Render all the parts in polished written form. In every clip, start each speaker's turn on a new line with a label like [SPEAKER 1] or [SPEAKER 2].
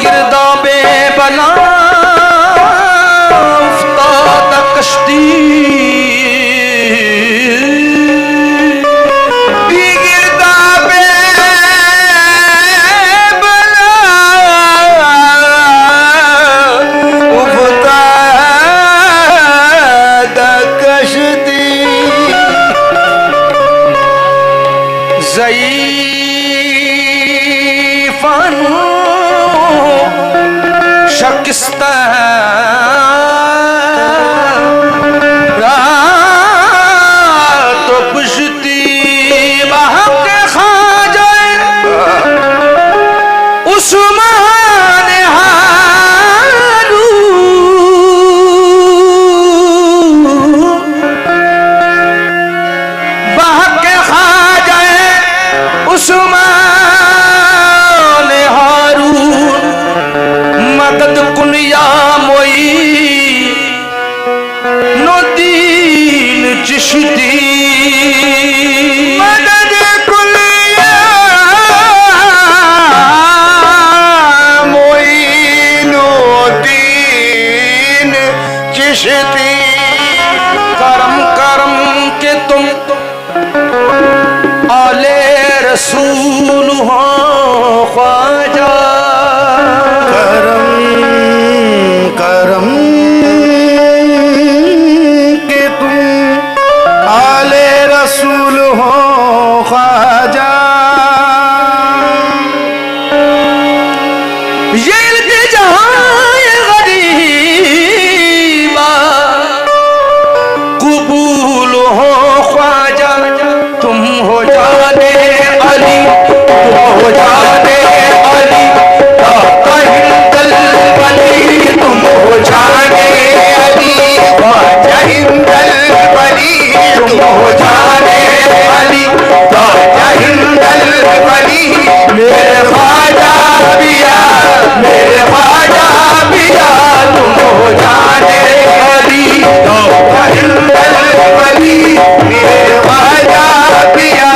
[SPEAKER 1] गिरदा बेबला उफ्ताद कश्ती गिरदा बेबला उफ्ताद कश्ती ज़ईफ़न शकिस्ता तो पुश्ती बहक खा जाए उस्मान हारू बहक खा जाए उस्मान हारू मदद कुनिया मोई नदीन चिश्ती मदद कुनिया मोई नदीन चिश्ती करम करम के तुम आले रसूल हो ख्वाजा करम के तुम आले रसूल हो ख्वाजा ये इल्तिजाए गरीबा कबूल हो ख्वाजा तुम हो जाने अली तुम हो जाने अली तुम हो जाने अली ख्वाजा हिंदल वली तुम हो जाने अली ख्वाजा हिंदल वली मेरे ख्वाजा पिया मेरे ख्वाजा पिया तुम हो जाने अली ख्वाजा हिंदल वली मेरे ख्वाजा पिया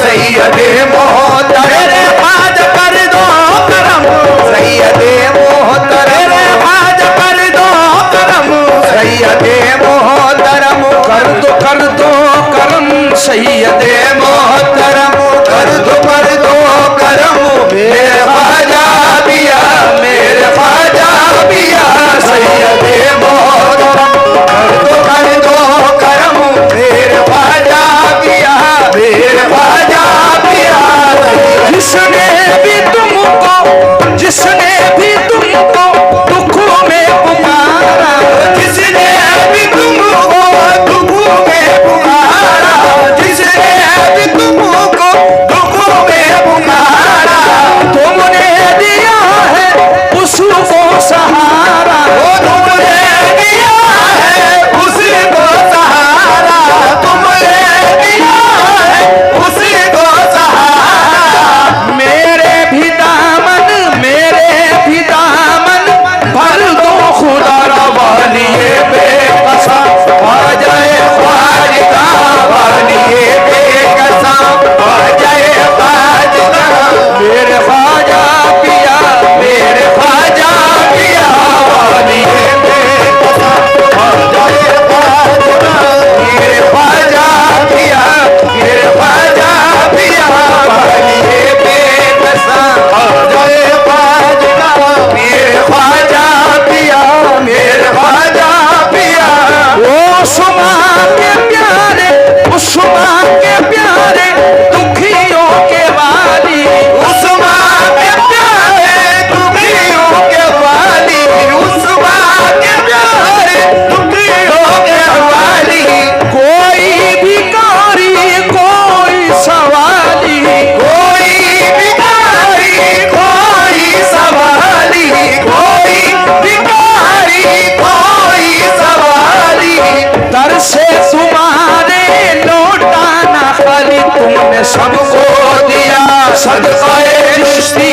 [SPEAKER 1] सैयदे मोहतरम आज कर दो करम सैयदे मोहतरम आज कर दो करम सैयदे मोहतरम कर दो करम सैयदे मोहतरम कर दो करम मेरे ख्वाजा पिया मेरे ख्वाजा पिया सैयदे मोहतरम कर दो करम मेरे ख्वाजा पिया मेरे ख्वाजा पिया जिसने भी तुमको दुखों में पुकारा जिसने भी तुमको दुखों में पुकारा जिसने भी तुमको दुखों में पुकारा तुमने दिया है उसको सहारा तुमने दिया है उसको सहारा तुमने दिया है उसको सहारा मेरे भी दामन भर दो खुदा वालिए बेकसा आ जाए ख्वाजा वालिए बेकसा आ जाए ख्वाजा मेरे ख्वाजा पिया मेरे ख्वाजा पिया वालिए बेकसा आ जाए ख्वाजा मेरे ख्वाजा पिया मेरे ख्वाजा पिया वालिए बेकसा आ जाए ख्वाजा मेरे ख्वाजा पिया मेरे ख्वाजा पिया उस्मा के प्यारे दुखियों के वाली उस्मा के प्यारे दुखियों के वाली उस्मा के प्यारे दुखियों के वाली कोई भिखारी कोई सवाली कोई भिखारी कोई सवाली कोई भिखारी कोई सवाली दर से तुम्हारे लौटाना खाली तुमने सबको दिया सदकाए चिश्ती